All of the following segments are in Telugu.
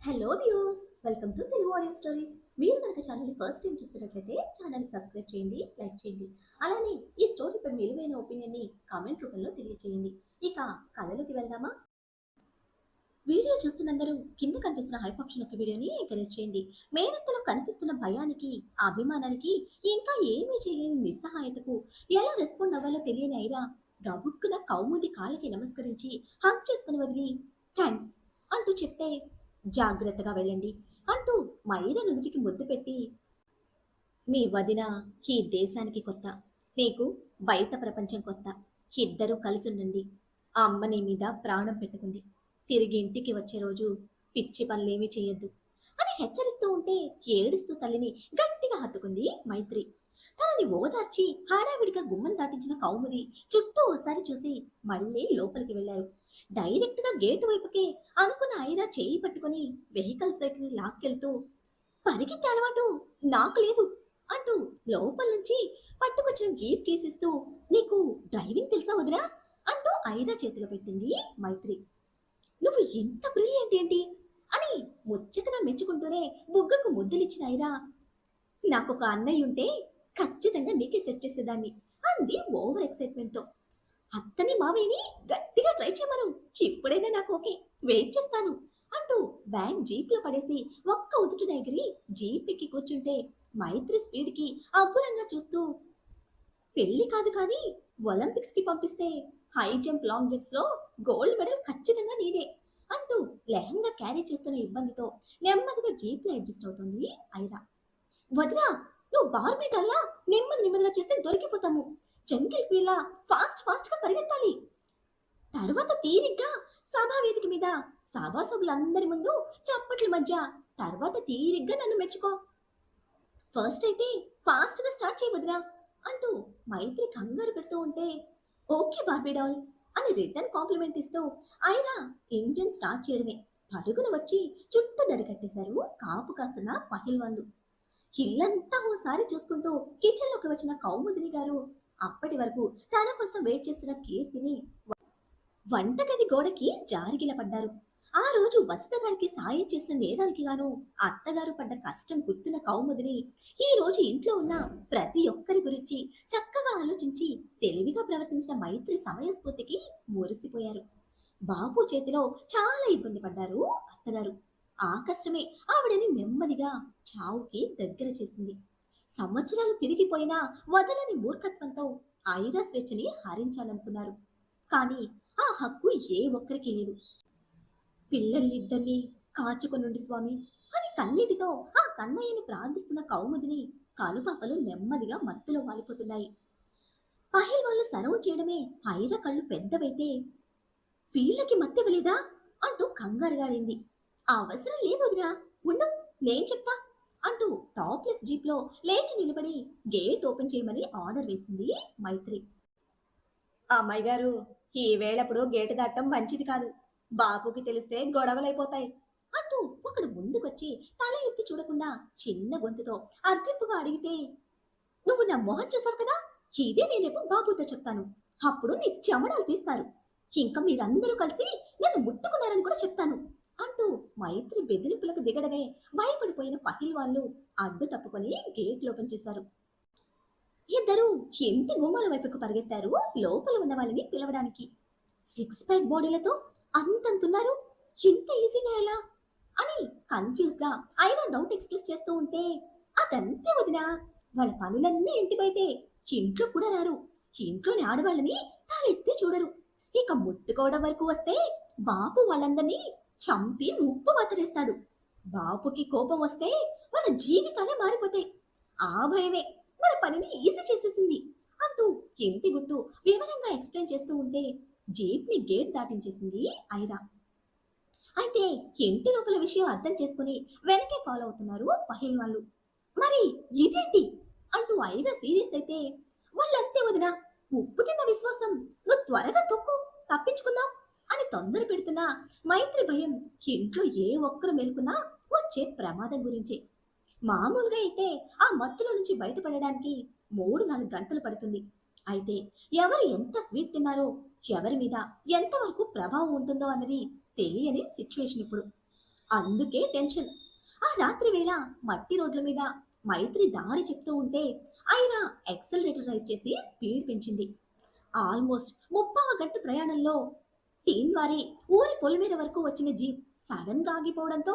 Hello views, welcome to Telugu audio stories. మీరు కనుక ఛానల్ని ఫస్ట్ టైం చూస్తున్నట్లయితే ఛానల్ని సబ్స్క్రైబ్ చేయండి, లైక్ చేయండి. అలానే ఈ స్టోరీపై విలువైన ఒపీనియన్ని కామెంట్ రూపంలో తెలియజేయండి. ఇక కథలోకి వెళ్దామా? వీడియో చూస్తున్నందరూ కింద కనిపిస్తున్న హైప్ ఆప్షన్ యొక్క వీడియోని ఎంకరేజ్ చేయండి. మేనత్తలో కనిపిస్తున్న భయానికి, అభిమానానికి, ఇంకా ఏమీ చేయలేని నిస్సహాయతకు ఎలా రెస్పాండ్ అవ్వాలో తెలియని ఐరా గబుక్కున కౌముది కాళ్ళకి నమస్కరించి హక్ చేసుకుని వదిలి థ్యాంక్స్ అంటూ చెప్తే, జాగ్రత్తగా వెళ్ళండి అంటూ మైర నుదుటికి ముద్దు పెట్టి, మీ వదిన ఈ దేశానికి కొత్త, నీకు బయట ప్రపంచం కొత్త, ఇద్దరూ కలిసి ఉండండి. ఆ అమ్మ నీ మీద ప్రాణం పెట్టుకుంది, తిరిగి ఇంటికి వచ్చే రోజు పిచ్చి పనులేమీ చేయొద్దు అని హెచ్చరిస్తూ ఉంటే ఏడుస్తూ తల్లిని గట్టిగా హత్తుకుంది మైత్రి. తనని ఓదార్చి హడావిడిగా గుమ్మం దాటించిన కౌముది చుట్టూ ఓసారి చూసి మళ్ళీ లోపలికి వెళ్లారు. డైరెక్ట్ గా గేటు వైపుకే అనుకున్న ఐరా చేయి పట్టుకుని వెహికల్స్ వైపుని లాక్కెళ్తూ, పరిగెత్తే అలవాటు నాకు లేదు అంటూ లోపల నుంచి పట్టుకొచ్చిన జీప్ కేసిస్తూ, నీకు డ్రైవింగ్ తెలుసా వదినా అంటూ ఐరా చేతిలో పెట్టింది మైత్రి. నువ్వు ఎంత బ్రిలియంట్ ఏంటి అని ముచ్చటగా మెచ్చుకుంటూనే బుగ్గకు ముద్దులిచ్చిన ఐరా, నాకొక అన్నయ్య ఉంటే ఖచ్చితంగా నీకే సెట్ చేసేదాన్ని అంది ఓవర్ ఎక్సైట్మెంట్తో. అత్తని మావయ్యని గట్టిగా ట్రై చేయమను, ఇప్పుడైనా నాకు ఓకే, వెయిట్ చేస్తాను అంటూ వ్యాన్ జీప్లో పడేసి ఒక్క ఉదుటున ఎగిరి జీప్ ఎక్కి కూర్చుంటే మైత్రి స్పీడ్కి అబ్బురంగా చూస్తూ, పెళ్లి కాదు కానీ ఒలింపిక్స్ కి పంపిస్తే హై జంప్ లాంగ్ జంప్స్ లో గోల్డ్ మెడల్ ఖచ్చితంగా నీదే అంటూ లెహంగా క్యారీ చేస్తున్న ఇబ్బందితో నెమ్మదిగా జీప్ లో అడ్జస్ట్ అవుతుంది ఐరా. వదినా, నువ్వు బార్బీటల్లా నెమ్మదిగా చేస్తే దొరికిపోతాము, జంగిల్ పిల్ల ఫాస్ట్ ఫాస్ట్ గా పరిగెత్తాలి. తర్వాత తీరిగ్గా సభావేదిక మీద సభాసభులందరి ముందు చప్పట్ల మధ్య తర్వాత తీరిగ్గా నన్ను మెచ్చుకో. ఫస్ట్ అయితే ఫాస్ట్ గా స్టార్ట్ చేయ వదినా అంటూ మైత్రి కంగారు పెడుతూ ఉంటే, ఓకే బార్బీడాల్ అని రిటర్న్ కాంప్లిమెంట్ ఇస్తూ ఐరా ఇంజిన్ స్టార్ట్ చేయడమే పరుగున వచ్చి చుట్టూ దడికట్టేశారు కాపు కాస్తున్న పహిల్వాన్లు. ఇల్లంతా ఓసారి చూసుకుంటూ కిచెన్లోకి వచ్చిన కౌముదిని గారు అప్పటి వరకు తన కోసం వెయిట్ చేస్తున్న కీర్తిని వంటగది గోడకి జారిగిల పడ్డారు. ఆ రోజు వసత గారికి సాయం చేసిన నేరానికి గాను అత్తగారు పడ్డ కష్టం గుర్తున్న కౌముదిని ఈ రోజు ఇంట్లో ఉన్న ప్రతి ఒక్కరి గురించి చక్కగా ఆలోచించి తెలివిగా ప్రవర్తించిన మైత్రి సమయస్ఫూర్తికి మురిసిపోయారు. బాబు చేతిలో చాలా ఇబ్బంది పడ్డారు అత్తగారు. ఆ కష్టమే ఆవిడని నెమ్మదిగా చావుకి దగ్గర చేసింది. సంవత్సరాలు తిరిగిపోయినా వదలని మూర్ఖత్వంతో ఐరా స్వేచ్ఛని హరించాలనుకున్నారు. కానీ ఆ హక్కు ఏ ఒక్కరికి లేదు. పిల్లలిద్దరినీ కాచుకొనుండి స్వామి అని కన్నీటితో ఆ కన్నయ్యని ప్రార్థిస్తున్న కౌముదిని కనుపాపలు నెమ్మదిగా మత్తులో వాలిపోతున్నాయి. పహిల్ వాళ్ళు సరౌండ్ చేయడమే ఐరా కళ్ళు పెద్దవైతే, వీళ్ళకి మత్తెవలేదా అంటూ కంగారుగాడింది. ఆ అవసరం లేదు వదినా, ఉండు నేను చెప్తా అంటూ టాప్లెస్ జీప్ లో లేచి నిలబడి గేట్ ఓపెన్ చేయమని ఆర్డర్ వేసింది మైత్రి. అమ్మాయి గారు, ఈ వేళప్పుడు గేటు దాటం మంచిది కాదు, బాబుకి తెలిస్తే గొడవలైపోతాయి అంటూ ఒకడు ముందుకొచ్చి తల ఎత్తి చూడకుండా చిన్న గొంతుతో అర్థింపుగా అడిగితే, నువ్వు నా మొహం చూసావు కదా, ఇదే నేనేమో బాబుతో చెప్తాను, అప్పుడు నీ చెమడాలు తీస్తారు, ఇంకా మీరందరూ కలిసి నన్ను ముట్టుకున్నారని కూడా చెప్తాను అంటూ మైత్రి బెదిరింపులకు దిగడమే భయపడిపోయిన పహిల్ వాళ్ళు అడ్డు తప్పుకొని గేట్ ఓపెన్ చేశారు. ఇద్దరు ఇంటి గుమ్మాల వైపుకు పరిగెత్తారు లోపల ఉన్న వాళ్ళని పిలవడానికి. సిక్స్ ప్యాక్ బాడీలతో అంతంతున్నారు, ఇంత ఈజీగా ఎలా అని కన్ఫ్యూజ్ గా ఐరా డౌట్ ఎక్స్ప్రెస్ చేస్తూ ఉంటే, అదంతే వదినా, వాళ్ళ పనులన్నీ ఇంటి బయటే, ఇంట్లో కూడా రారు, ఇంట్లోని ఆడవాళ్ళని తాళెత్తి చూడరు, ఇక ముట్టుకోవడం వరకు వస్తే బాబు వాళ్ళందరినీ చంపి ఉప్పు మాత్రేస్తాడు, బాబుకి కోపం వస్తే వాళ్ళ జీవితాలే మారిపోతాయి, ఆ భయమే మన పనిని ఈజీ చేసేసింది అంటూ ఇంటి గుట్టు వివరంగా ఎక్స్ప్లెయిన్ చేస్తూ ఉంటే జీప్ ని గేట్ దాటించేసింది ఐరా. అయితే ఇంటి లోపల విషయం అర్థం చేసుకుని వెనకే ఫాలో అవుతున్నారు పహిల్ వాళ్ళు. మరి ఇదేంటి అంటూ ఐరా సీరియస్ అయితే, వాళ్ళంతే వదినా, ఉప్పు తిన్న విశ్వాసం, నువ్వు త్వరగా తొక్కు తప్పించుకుందాం అని తొందర పెడుతున్నా మైత్రి భయం ఇంట్లో ఏ ఒక్కరు మేలుకున్నా వచ్చే ప్రమాదం గురించే. మామూలుగా అయితే ఆ మత్తులో నుంచి బయటపడడానికి 3-4 గంటలు పడుతుంది. అయితే ఎవరు ఎంత స్వీట్ తిన్నారో, ఎవరి మీద ఎంతవరకు ప్రభావం ఉంటుందో అన్నది తెలియని సిచ్యువేషన్ ఇప్పుడు. అందుకే టెన్షన్. ఆ రాత్రి వేళ మట్టి రోడ్ల మీద మైత్రి దారి చెప్తూ ఉంటే ఐరా ఎక్సలరేటర్ రైజ్ చేసి స్పీడ్ పెంచింది. ఆల్మోస్ట్ ముప్పావ గంట ప్రయాణంలో టీన్ వారి ఊరి పొలిమేర వరకు వచ్చిన జీప్ సడన్ గా ఆగిపోవడంతో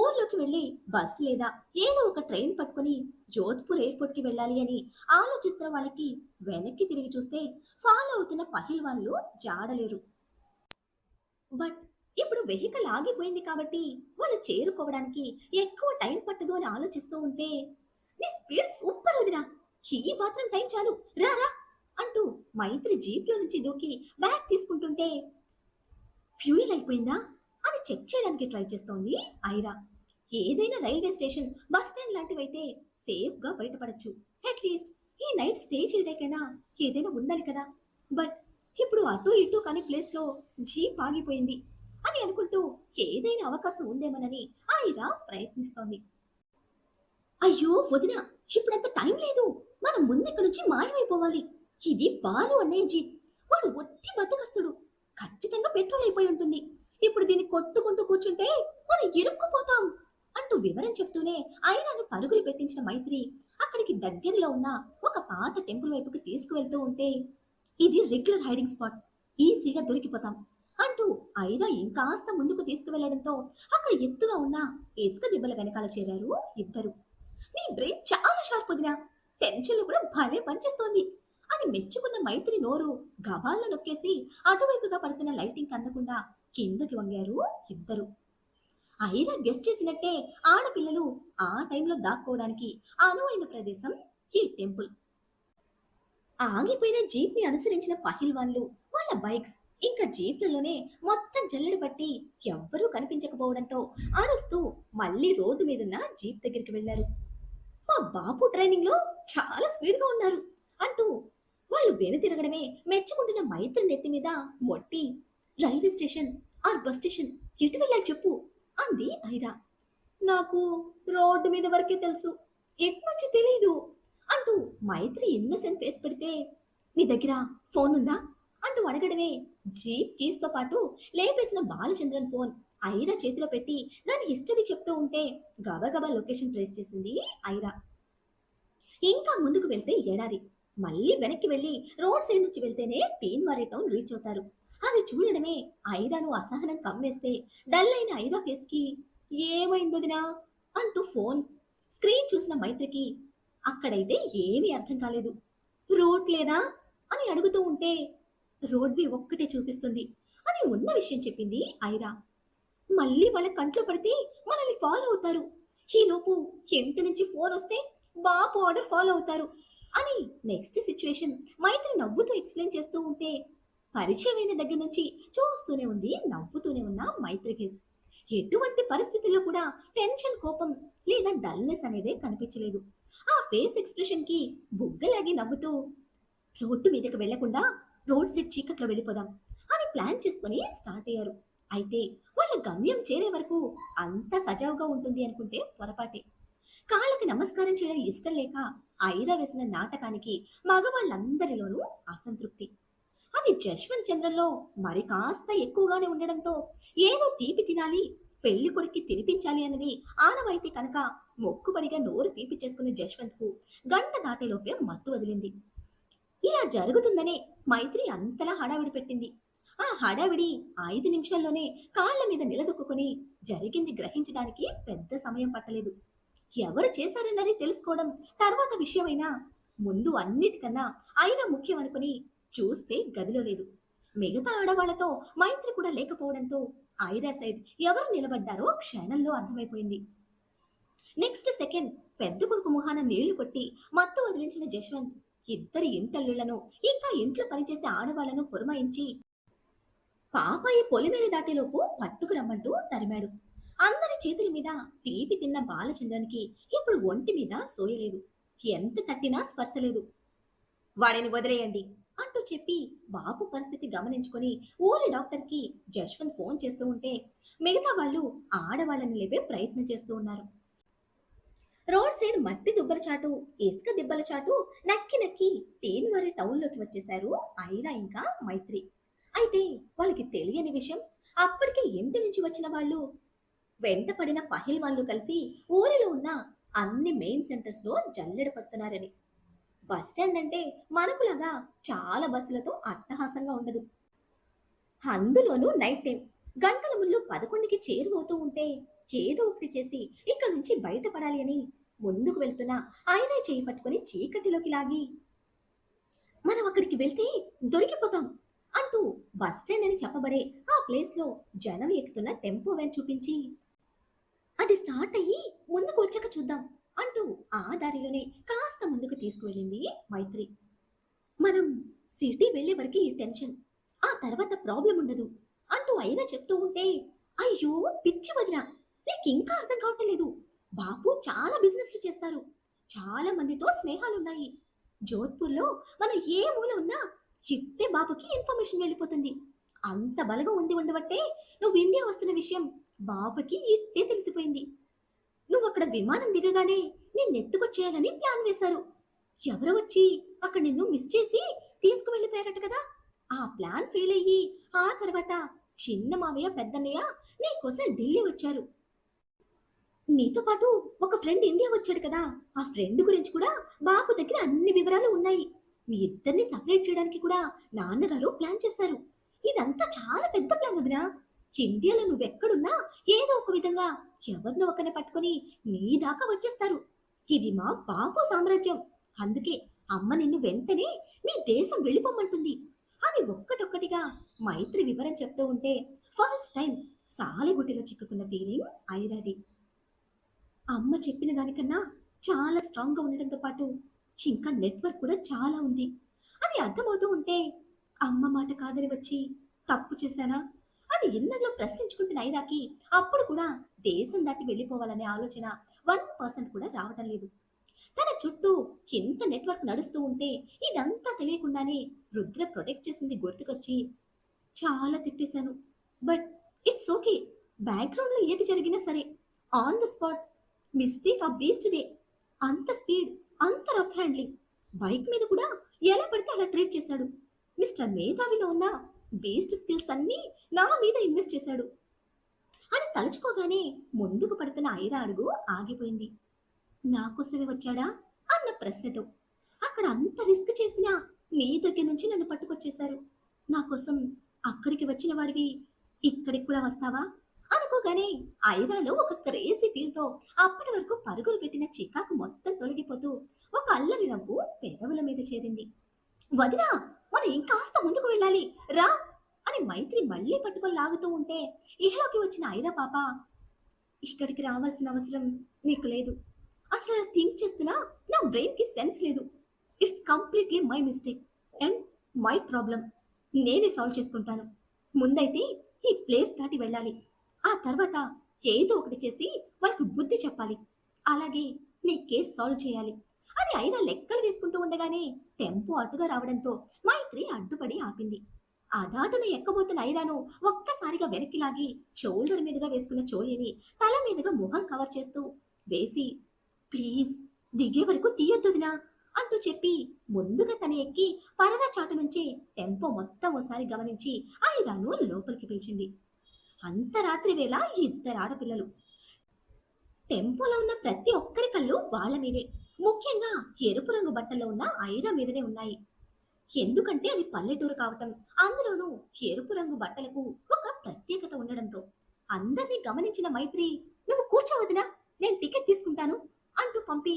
ఊర్లోకి వెళ్లి బస్ లేదా ఏదో ఒక ట్రైన్ పట్టుకుని జోధ్పూర్ ఎయిర్పోర్ట్ కి వెళ్ళాలి అని ఆలోచిస్తున్న వాళ్ళకి వెనక్కి తిరిగి చూస్తే ఫాలో అవుతున్న పహిల్ వాళ్ళు జాడలేరు. బట్ ఇప్పుడు వెహికల్ ఆగిపోయింది కాబట్టి వాళ్ళు చేరుకోవడానికి ఎక్కువ టైం పట్టదు అని ఆలోచిస్తూ ఉంటే, నీ స్పీడ్ సూపర్ వదినా, ఈ మాత్రం టైం చాలు, రా రా అంటూ మైత్రి జీప్లో నుంచి దూకి బ్యాగ్ తీసుకుంటుంటే, ఫ్యూయల్ అయిపోయిందా అని చెక్ చేయడానికి ట్రై చేస్తోంది ఐరా. ఏదైనా రైల్వే స్టేషన్, బస్ స్టాండ్ లాంటివైతే సేఫ్ గా బయటపడచ్చు. అట్లీస్ట్ ఈ నైట్ స్టే చేయడానికైనా ఏదైనా ఉండాలి కదా. బట్ ఇప్పుడు అటు ఇటు కాని ప్లేస్ లో జీప్ ఆగిపోయింది అని అనుకుంటూ ఏదైనా అవకాశం ఉందేమోనని ఐరా ప్రయత్నిస్తోంది. అయ్యో వదిన, ఇప్పుడంత టైం లేదు, మనం ముందెక్కడి నుంచి మాయమైపోవాలి. ఇది బాలు అనే జీప్, వాడు ఒట్టి బద్దకస్తుడు, ఖచ్చితంగా పెట్రోల్ అయిపోయి ఉంటుంది. ఇప్పుడు దీన్ని కొట్టుకుంటూ కూర్చుంటే మనం ఇరుక్కుపోతాం అంటూ వివరం చెప్తూనే ఐరాను పరుగులు పెట్టించిన మైత్రి అక్కడికి దగ్గరలో ఉన్న ఒక పాత టెంపుల్ వైపుకి తీసుకువెళ్తూ ఉంటే, ఇది రెగ్యులర్ హైడింగ్ స్పాట్, ఈజీగా దొరికిపోతాం అంటూ ఐరా ఇంకాస్త ముందుకు తీసుకువెళ్లడంతో అక్కడ ఎత్తుగా ఉన్న ఇసుక దిబ్బల వెనకాల చేరారు ఇద్దరు. నీ బ్రెయిన్ చాలా షార్ప్ వదినా, టెన్షన్లు కూడా భలే పనిచేస్తోంది అని మెచ్చుకున్న మైత్రి నోరు గబాల్లో నొక్కేసి అటువైపుగా పడుతున్న లైటింగ్ అందకుండా కిందకి వంగారు ఇద్దరు. ఐరా గెస్ట్ చేసినట్టే ఆడపిల్లలు ఆ టైంలో దాక్కోవడానికి అనువైన ప్రదేశం ఈ టెంపుల్. ఆగిపోయిన జీప్ ని అనుసరించిన పహిల్వాన్లు వాళ్ళ బైక్స్ ఇంకా జీప్లలోనే మొత్తం జల్లెడ పట్టి ఎవ్వరూ కనిపించకపోవడంతో అరుస్తూ మళ్ళీ రోడ్డు మీదున్న జీప్ దగ్గరికి వెళ్లారు. మా బాపు ట్రైనింగ్ లో చాలా స్పీడ్ గా ఉన్నారు అంటూ వాళ్ళు వెనుతిరగడమే మెచ్చుకుంటున్న మైత్రి నెత్తి మీద మొట్టి, railway station or bus station ఎటు వెళ్ళాలి చెప్పు అంది ఐరా. నాకు రోడ్డు మీద వరకే తెలుసు, ఎటు నుంచి తెలీదు అంటూ మైత్రి ఇన్నసెంట్ ఫేస్ పెడితే, నీ దగ్గర ఫోన్ ఉందా అంటూ అడగడమే జీప్ కీస్ తో పాటు లేపేసిన బాలచంద్రన్ ఫోన్ ఐరా చేతిలో పెట్టి దాని హిస్టరీ చెప్తూ ఉంటే గబగబా లొకేషన్ ట్రేస్ చేసింది ఐరా. ఇంకా ముందుకు వెళ్తే ఎడారి, మళ్ళీ వెనక్కి వెళ్ళి రోడ్ సైడ్ నుంచి వెళ్తేనే టీన్వారీ టౌన్ రీచ్ అవుతారు. అది చూడడమే ఐరాను అసహనం కమ్మేస్తే డల్ అయిన ఐరా ఫేస్ కి ఏమైందొదినా అంటూ ఫోన్ స్క్రీన్ చూసిన మైత్రికి అక్కడైతే ఏమీ అర్థం కాలేదు. రోడ్ లేదా అని అడుగుతూ ఉంటే రోడ్వి ఒక్కటే చూపిస్తుంది అని ఉన్న విషయం చెప్పింది ఐరా. మళ్ళీ వాళ్ళ కంట్లో పడితే మనల్ని ఫాలో అవుతారు, ఈలోపు ఇంటి నుంచి ఫోన్ వస్తే బాపు ఆర్డర్ ఫాలో అవుతారు అని నెక్స్ట్ సిచ్యువేషన్ మైత్రి నవ్వుతూ ఎక్స్ప్లెయిన్ చేస్తూ ఉంటే పరిచయమైన దగ్గర నుంచి చూస్తూనే ఉంది నవ్వుతూనే ఉన్న మైత్రి ఫేస్. ఎటువంటి పరిస్థితుల్లో కూడా టెన్షన్, కోపం లేదా డల్నెస్ అనేదే కనిపించలేదు. ఆ ఫేస్ ఎక్స్ప్రెషన్ కి బుగ్గలాగి నవ్వుతూ రోడ్డు మీదకి వెళ్లకుండా రోడ్ సైడ్ చీకట్లో వెళ్ళిపోదాం అని ప్లాన్ చేసుకుని స్టార్ట్ అయ్యారు. అయితే వాళ్ళ గమ్యం చేరే వరకు అంత సజావుగా ఉంటుంది అనుకుంటే పొరపాటే. కాళ్ళకి నమస్కారం చేయడం ఇష్టం లేక ఐరా వేసిన నాటకానికి మగవాళ్ళందరిలోనూ అసంతృప్తి. అది జశ్వంత్ చంద్రంలో మరి కాస్త ఎక్కువగానే ఉండడంతో ఏదో తీపి తినాలి, పెళ్లి కొడుక్కి తినిపించాలి అన్నది ఆనవాయితీ కనుక మొక్కుబడిగా నోరు తీపి చేసుకున్న జశ్వంత్ కు గంట దాటేలోపే మత్తు వదిలింది. ఇలా జరుగుతుందనే మైత్రి అంతలా హడావిడి పెట్టింది. ఆ హడావిడి 5 నిమిషాల్లోనే కాళ్ల మీద నిలదొక్కుని జరిగింది గ్రహించడానికి పెద్ద సమయం పట్టలేదు. ఎవరు చేశారన్నది తెలుసుకోవడం తర్వాత విషయమైనా ముందు అన్నిటికన్నా ఐరా ముఖ్యం అనుకుని చూస్తే గదిలో లేదు. మిగతా ఆడవాళ్లతో మైత్రి కూడా లేకపోవడంతో ఐరా సైడ్ ఎవరు నిలబడ్డారో క్షణంలో అర్థమైపోయింది. నెక్స్ట్ సెకండ్ పెద్ద కొడుకు ముఖాన నీళ్లు కొట్టి మత్తు వదిలించిన జశ్వంత్ ఇద్దరి ఇంటల్లులను ఇంకా ఇంట్లో పనిచేసే ఆడవాళ్లను పురమాయించి పాపాయి పొలిమేర దాటేలోపు పట్టుకు రమ్మంటూ తరిమాడు. అందరి చేతుల మీద తీపి తిన్న బాలచంద్రన్కి ఇప్పుడు ఒంటి మీద సోయలేదు, ఎంత తట్టినా స్పర్శ లేదు. వాడిని వదిలేయండి అంటూ చెప్పి బాబు పరిస్థితి గమనించుకొని ఊరి డాక్టర్కి జశ్వంత్ ఫోన్ చేస్తూ ఉంటే మిగతా వాళ్ళు ఆడవాళ్ళని లేపే ప్రయత్నం చేస్తూ ఉన్నారు. రోడ్ సైడ్ మట్టి దుబ్బల చాటు, ఇసుక దిబ్బల చాటు నక్కి నక్కి టేన్వారి టౌన్లోకి వచ్చేశారు ఐరా ఇంకా మైత్రి. అయితే వాళ్ళకి తెలియని విషయం, అప్పటికే ఇంటి నుంచి వచ్చిన వాళ్ళు వెంట పడిన పహిల్వాన్లు కలిసి ఊరిలో ఉన్న అన్ని మెయిన్ సెంటర్స్ లో జల్లెడ పడుతున్నారని. బస్ స్టాండ్ అంటే మనకులాగా చాలా బస్సులతో అట్టహాసంగా ఉండదు. అందులోనూ నైట్ టైం గంటల ముళ్ళు 11కి చేరువవుతూ ఉంటే ఏదో ఒకటి చేసి ఇక్కడి నుంచి బయటపడాలి అని ముందుకు వెళ్తున్న ఐరా చేయి పట్టుకొని చీకటిలోకి లాగి, మనం అక్కడికి వెళ్తే దొరికిపోతాం అంటూ బస్ స్టాండ్ అని చెప్పబడే ఆ ప్లేస్ లో జనం ఎక్కుతున్న టెంపో వ్యాన్ చూపించి, అది స్టార్ట్ అయ్యి ముందుకు వచ్చాక చూద్దాం అంటూ ఆ దారిలోనే కాస్త ముందుకు తీసుకువెళ్ళింది మైత్రి. మనం సిటీ వెళ్ళే వరకు ఈ టెన్షన్, ఆ తర్వాత ప్రాబ్లం ఉండదు అంటూ అయినా చెప్తూ ఉంటే, అయ్యో పిచ్చి వదిన, నీకు ఇంకా అర్థం కావట్లేదు. బాబు చాలా బిజినెస్లు చేస్తారు, చాలా మందితో స్నేహాలున్నాయి. జోధ్పూర్లో మన ఏ మూల ఉన్నా చిట్టే బాబుకి ఇన్ఫర్మేషన్ వెళ్ళిపోతుంది. అంత బలగం ఉంది ఉండబట్టే నువ్వు ఇండియా వస్తున్న విషయం బాబుకి ఇట్టే తెలిసిపోయింది. నువ్వు అక్కడ విమానం దిగగానే నిన్నెత్తుకొచ్చేయాలని ప్లాన్ వేశారు. ఎవరో వచ్చి అక్కడ నిన్ను మిస్ చేసి తీసుకువెళ్ళిపోయారట కదా. ఆ ప్లాన్ ఫెయిల్ అయ్యి ఆ తర్వాత చిన్న మావయ్య పెద్దన్నయ్య నీకోసం ఢిల్లీ వచ్చారు. నీతో పాటు ఒక ఫ్రెండ్ ఇండియా వచ్చాడు కదా, ఆ ఫ్రెండ్ గురించి కూడా బాబు దగ్గర అన్ని వివరాలు ఉన్నాయి. మీ ఇద్దరిని సపరేట్ చేయడానికి కూడా నాన్నగారు ప్లాన్ చేశారు. ఇదంతా చాలా పెద్ద ప్లాన్ వదినా. ఇండియాలో నువ్వెక్కడున్నా ఏదో ఒక విధంగా ఎవరినో ఒకరిని పట్టుకొని నీ దాకా వచ్చేస్తారు. ఇది మా బాబు సామ్రాజ్యం. అందుకే అమ్మ నిన్ను వెంటనే మీ దేశం వెళ్ళిపోమ్మంటుంది అని ఒక్కటొక్కటిగా మైత్రి వివరం చెప్తూ ఉంటే ఫస్ట్ టైం సాలెగుడ్డిలో చిక్కుకున్న ఫీలింగ్ ఐరాది. అమ్మ చెప్పిన దానికన్నా చాలా స్ట్రాంగ్గా ఉండడంతో పాటు ఇంకా నెట్వర్క్ కూడా చాలా ఉంది అని అర్థమవుతూ ఉంటే, అమ్మ మాట కాదని వచ్చి తప్పు చేశానా అని ఇన్నర్లో ప్రశ్నించుకుంటున్న ఐరాకి అప్పుడు కూడా దేశం దాటి వెళ్ళిపోవాలనే ఆలోచన 1% కూడా రావటం లేదు. తన చుట్టూ ఎంత నెట్వర్క్ నడుస్తూ ఉంటే ఇదంతా తెలియకుండానే రుద్ర ప్రొటెక్ట్ చేసింది గుర్తుకొచ్చి, చాలా తిట్టేశాను, బట్ ఇట్స్ ఓకే. బ్యాక్గ్రౌండ్లో ఏది జరిగినా సరే ఆన్ ద స్పాట్ మిస్టేక్ ఆ బీస్ట్దే. అంత స్పీడ్, అంత రఫ్ హ్యాండ్లింగ్, బైక్ మీద కూడా ఎలా పడితే అలా ట్రీట్ చేశాడు. మిస్టర్ మేధావిలో ఉన్న బేస్డ్ స్కిల్స్ అన్నీ నా మీద ఇన్వెస్ట్ చేశాడు అని తలుచుకోగానే ముందుకు పడుతున్న ఐరా అడుగు ఆగిపోయింది. నా కోసమే వచ్చాడా అన్న ప్రశ్నతో. అక్కడ అంత రిస్క్ చేసినా నీ దగ్గర నుంచి నన్ను పట్టుకొచ్చేశారు. నా కోసం అక్కడికి వచ్చిన వాడివి ఇక్కడికి కూడా వస్తావా అనుకోగానే ఐరాలో ఒక క్రేజీ ఫీల్తో అప్పటి వరకు పరుగులు పెట్టిన చికాకు మొత్తం తొలగిపోతూ ఒక అల్లరి నవ్వు పెదవుల మీద చేరింది. వదినా, మనం ఇంకాస్త ముందుకు వెళ్ళాలి రా అని మైత్రి మళ్ళీ పట్టుకొని లాగుతూ ఉంటే ఇహలోకి వచ్చిన ఐరా పాప, ఇక్కడికి రావాల్సిన అవసరం నీకు లేదు. అసలు అలా థింక్ చేస్తున్నా నా బ్రెయిన్కి సెన్స్ లేదు. It's completely my mistake and my problem. నేనే సాల్వ్ చేసుకుంటాను. ముందైతే ఈ ప్లేస్ దాటి వెళ్ళాలి. ఆ తర్వాత ఏదో ఒకటి చేసి వాళ్ళకి బుద్ధి చెప్పాలి. అలాగే నీ కేస్ సాల్వ్ చేయాలి అని ఐరా లెక్కలు వేసుకుంటూ ఉండగానే టెంపో అటుగా రావడంతో మైత్రి అడ్డుపడి ఆపింది. ఆ దాటున ఎక్కబోతున్న ఐరాను ఒక్కసారిగా వెనక్కి లాగి షోల్డర్ మీదుగా వేసుకున్న చోలీని తల మీదుగా ముఖం కవర్ చేస్తూ వేసి, ప్లీజ్ దిగే వరకు తీయొద్దుదినా అంటూ చెప్పి ముందుగా తన ఎక్కి పరదా చాటు నుంచి టెంపో మొత్తం ఓసారి గమనించి ఐరాను లోపలికి పిలిచింది. అంత రాత్రి వేళ ఇద్దరు ఆడపిల్లలు. టెంపోలో ఉన్న ప్రతి ఒక్కరి కళ్ళు వాళ్ళ మీదే, ముఖ్యంగా ఎరుపు రంగు బట్టల్లో ఉన్న ఐరా మీదనే ఉన్నాయి. ఎందుకంటే అది పల్లెటూరు కావటం, అందులోనూ ఎరుపు రంగు బట్టలకు ఒక ప్రత్యేకత ఉండడంతో. అందరినీ గమనించిన మైత్రి, నువ్వు కూర్చోవద్దునా, నేను టికెట్ తీసుకుంటాను అంటూ పంపి,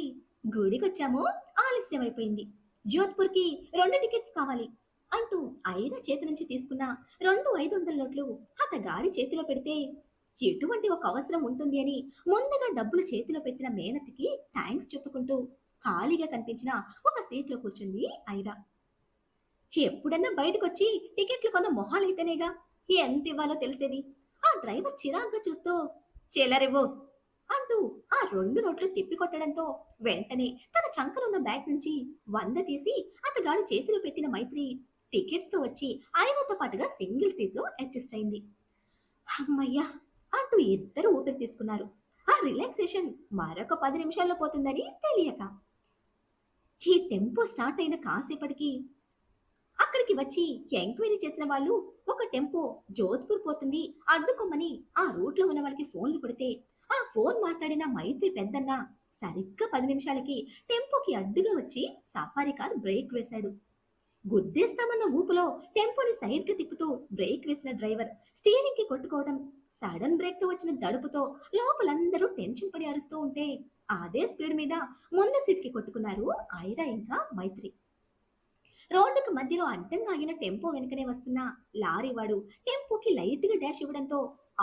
గుడికొచ్చాము, ఆలస్యమైపోయింది, జోధ్పూర్కి 2 టికెట్స్ కావాలి అంటూ ఐరా చేతి నుంచి తీసుకున్న 2 500 నోట్లు అతగాడి చేతిలో పెడితే, ఎటువంటి ఒక అవసరం ఉంటుంది అని ముందుగా డబ్బులు చేతిలో పెట్టిన మేనతికి థ్యాంక్స్ చెప్పుకుంటూ ఖాళీగా కనిపించిన ఒక సీట్లో కూర్చుంది ఐరా. ఎప్పుడన్నా బయటకొచ్చి టికెట్లు కొన్న మొహాలైతేనేగా ఎంత ఇవ్వాలో తెలిసేది. ఆ డ్రైవర్ చిరాగ్గా చూస్తూ, చిల్లరివ్వు అంటూ ఆ 2 నోట్లు తిప్పికొట్టడంతో వెంటనే తన చంకనున్న బ్యాగ్ నుంచి 100 తీసి అతగాడు చేతిలో పెట్టిన మైత్రి టికెట్స్ తో వచ్చి ఐరాతో పాటుగా సింగిల్ సీట్ లో అడ్జస్ట్ అయింది. అమ్మయ్యా అంటూ ఇద్దరు ఊపిరి తీసుకున్నారు. ఆ రిలాక్సేషన్ మరొక 10 నిమిషాల్లో పోతుందని తెలియక. ఈ టెంపో స్టార్ట్ అయిన కాసేపటికి అక్కడికి వచ్చి ఎంక్వైరీ చేసిన వాళ్ళు ఒక టెంపో జోధ్పూర్ పోతుంది అడ్డుకోమని ఆ రూట్ లో ఉన్న వాళ్ళకి ఫోన్లు కొడితే ఆ ఫోన్ మాట్లాడిన మైత్రి పెద్దన్న సరిగ్గా 10 నిమిషాలకి టెంపోకి అడ్డుగా వచ్చి సఫారీ కార్ బ్రేక్ వేశాడు. గుద్దేస్తామన్న ఊపులో టెంపోని సైడ్ కి తిప్పుతూ బ్రేక్ వేసిన డ్రైవర్ స్టీరింగ్ కి కొట్టుకోవడం, సడన్ బ్రేక్ తో వచ్చిన దడుపుతో లోపలందరూ టెన్షన్ పడి అరుస్తూ ఉంటే అదే స్పీడ్ మీద ముందు సీట్ కి కొట్టుకున్నారు ఐరా ఇంకా మైత్రి. రోడ్డుకు మధ్యలో అడ్డంగా ఆగిన టెంపో వెనుకనే వస్తున్న లారీ వాడు టెంపోకి లైట్ గా డాష్ ఇవ్వడంతో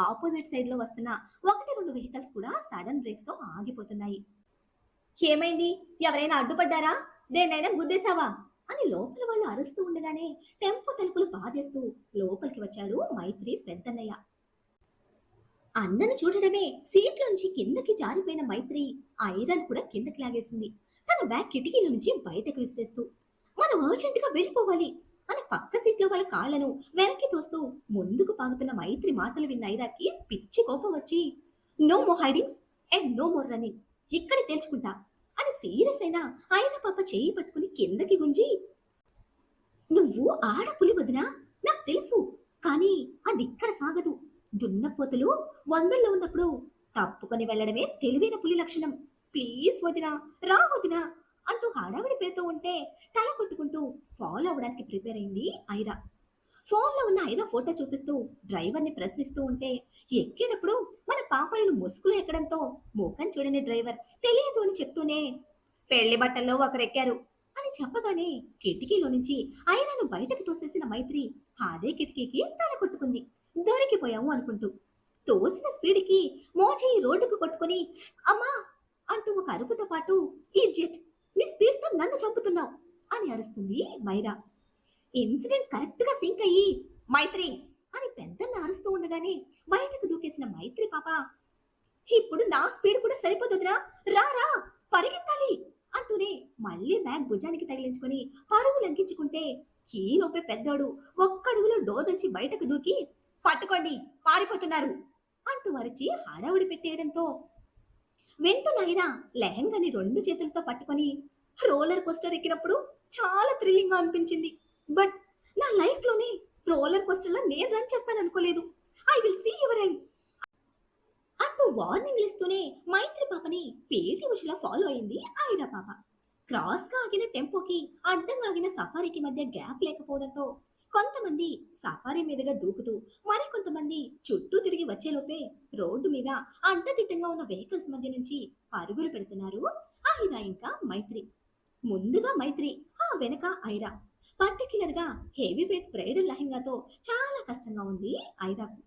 ఆపోజిట్ సైడ్ లో వస్తున్న 1-2 వెహికల్స్ కూడా సడన్ బ్రేక్స్ తో ఆగిపోతున్నాయి. ఏమైంది? ఎవరైనా అడ్డుపడ్డారా? దేన్నైనా గుద్దేశావా? అని లోపల వాళ్ళు అరుస్తూ ఉండగానే టెంపో తలుపులు బాధేస్తూ లోపలికి వచ్చాడు మైత్రి పెద్దన్నయ్య. అన్నను చూడడమే సీట్లోంచి కిందకి జారిపోయిన మైత్రి ఐరన్ కూడా కిందకి లాగేసింది. తన బ్యాగ్ కిటికీలో నుంచి బయటకు విసిరేస్తూ మనం అర్జెంటుగా వెళ్ళిపోవాలి అని పక్క సీట్లో వాళ్ళ కాళ్లను వెనక్కి తోస్తూ ముందుకు పాగుతున్న మైత్రి మాటలు విన్న ఐరాకి పిచ్చి కోపం వచ్చి no more hidings and no more running, ఇక్కడే తేల్చుకుంటా అని సీరియస్ అయిన ఐరా పాప చేయి పట్టుకుని కిందకి గుంజి నువ్వు ఆడపులి వదినా, నాకు తెలుసు, కానీ అది ఇక్కడ సాగదు. దున్నపోతులు 100లో ఉన్నప్పుడు తప్పుకొని వెళ్ళడమే తెలివైన పులి లక్షణం. ప్లీజ్ వదినా, రా వదినా అంటూ హడావిడి పెడుతూ ఉంటే తల కొట్టుకుంటూ ఫాలో అవడానికి ప్రిపేర్ అయింది ఐరా. ఫోన్లో ఉన్న ఐరా ఫోటో చూపిస్తూ డ్రైవర్ని ప్రశ్నిస్తూ ఉంటే ఎక్కేటప్పుడు మన పాపాయిలు ముసుగులు ఎక్కడంతో ముఖం చూడని డ్రైవర్ తెలియదు అని చెప్తూనే పెళ్లి బట్టల్లో ఒకరెక్కారు అని చెప్పగానే కిటికీలో నుంచి ఐరాను బయటకు తోసేసిన మైత్రి అదే కిటికీకి తల కొట్టుకుంది దొరికిపోయాము అనుకుంటూ. తోసిన స్పీడ్కి మోచేయి రోడ్డుకు కొట్టుకుని అమ్మా అంటూ ఒక అరుపుతో పాటు ఇడియట్, నీ స్పీడ్తో నన్ను చంపుతున్నావు అని అరుస్తుంది మైరా. ఇన్సిడెంట్ కరెక్ట్ గా సింక్ అయ్యి మైత్రి అని పెద్దన్న అరుస్తూ ఉండగానే బయటకు దూకేసిన మైత్రి పాప ఇప్పుడు నా స్పీడ్ కూడా సరిపోతుందిరా, రా రా పరిగెత్తాలి అంటూనే మళ్ళీ బ్యాగ్ భుజానికి తగిలించుకుని పరువు లంకించుకుంటే ఈలోపే పెద్దోడు ఒక్కడుగులో డోర్ నుంచి బయటకు దూకి పట్టుకోండి పారిపోతున్నారు అంటూ అరిచి హడావుడి పెట్టేయడంతో వెంటనే ఐరా లెహంగాని 2 చేతులతో పట్టుకొని రోలర్ కోస్టర్ ఎక్కినప్పుడు చాలా థ్రిల్లింగ్ గా అనిపించింది. బట్ నా లైఫ్ లోనే రోలర్ కోస్టర్ లో నేను రన్ చేస్తాను అనుకోలేదు. I will see your end అంటూ వార్నింగ్ ఇస్తూనే మైత్రి పాపని పేటి ఉషలా ఫాలో అయింది ఐరా పాప. క్రాస్ గా ఆగిన టెంపోకి అడ్డంగా ఆగిన సఫారీకి మధ్య గ్యాప్ లేకపోవడంతో కొంతమంది సఫారీ మీదుగా దూకుతూ మరికొంతమంది చుట్టూ తిరిగి వచ్చేలోపే రోడ్డు మీద అడ్డదిడ్డంగా ఉన్న వెహికల్స్ మధ్య నుంచి పరుగులు పెడుతున్నారు ఐరా ఇంకా మైత్రి. ముందుగా మైత్రి, ఆ వెనక ఐరా. పర్టిక్యులర్ గా హెవీ వెయిట్ బ్రైడల్ లెహంగాతో చాలా కష్టంగా ఉంది ఐరాకు.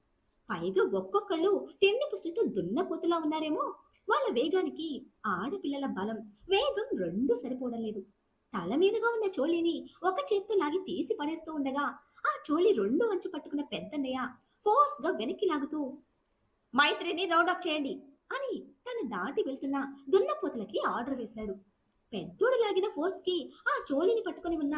పైగా ఒక్కొక్కళ్ళు తిండి పుష్టితో దున్నపోతులా ఉన్నారేమో. వాళ్ళ వేగానికి ఆడపిల్లల బలం వేగం 2 సరిపోవడం లేదు. తల మీదుగా ఉన్న చోళీని ఒక చేత్తో లాగి తీసి పడేస్తూ ఉండగా ఆ చోళీ 2 అంచు పట్టుకున్న పెద్దన్నయ్య ఫోర్స్ గా వెనక్కి లాగుతూ మైత్రిని రౌండ్ ఆఫ్ చేయండి అని తను దాటి వెళ్తున్న దున్నపోతులకి ఆర్డర్ వేశాడు. పెద్దోడు లాగిన ఫోర్స్ కి ఆ చోళీని పట్టుకుని ఉన్న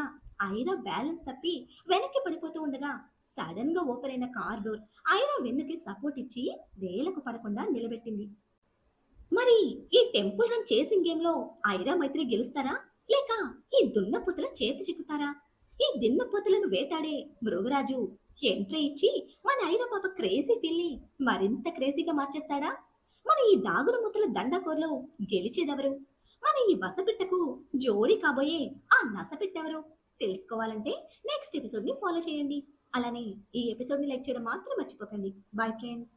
ఐరా బ్యాలెన్స్ తప్పి వెనక్కి పడిపోతూ ఉండగా సడన్ గా ఓపెన్ అయిన కార్ డోర్ ఐరా వెన్నుకి సపోర్ట్ ఇచ్చి వేలకు పడకుండా నిలబెట్టింది. మరి ఈ టెంపుల్ రన్ చేసింగ్ గేమ్ లో ఐరా మైత్రి గెలుస్తారా లేక ఈ దున్నపోతుల చేతి చిక్కుతారా? ఈ దున్నపోతులను వేటాడే మృగరాజు ఎంట్రీ ఇచ్చి మన ఐరా పాప క్రేజీ ఫీల్ని మరింత క్రేజీగా మార్చేస్తాడా? మన ఈ దాగుడు ముత్తల దండకోర్లో గెలిచేదెవరు? మన ఈ వసపిట్టకు జోడి కాబోయే ఆ నసపిట్టెవరు? తెలుసుకోవాలంటే నెక్స్ట్ ఎపిసోడ్ ని ఫాలో చేయండి. అలానే ఈ ఎపిసోడ్ ని లైక్ చేయడం మాత్రం మర్చిపోకండి. Bye friends.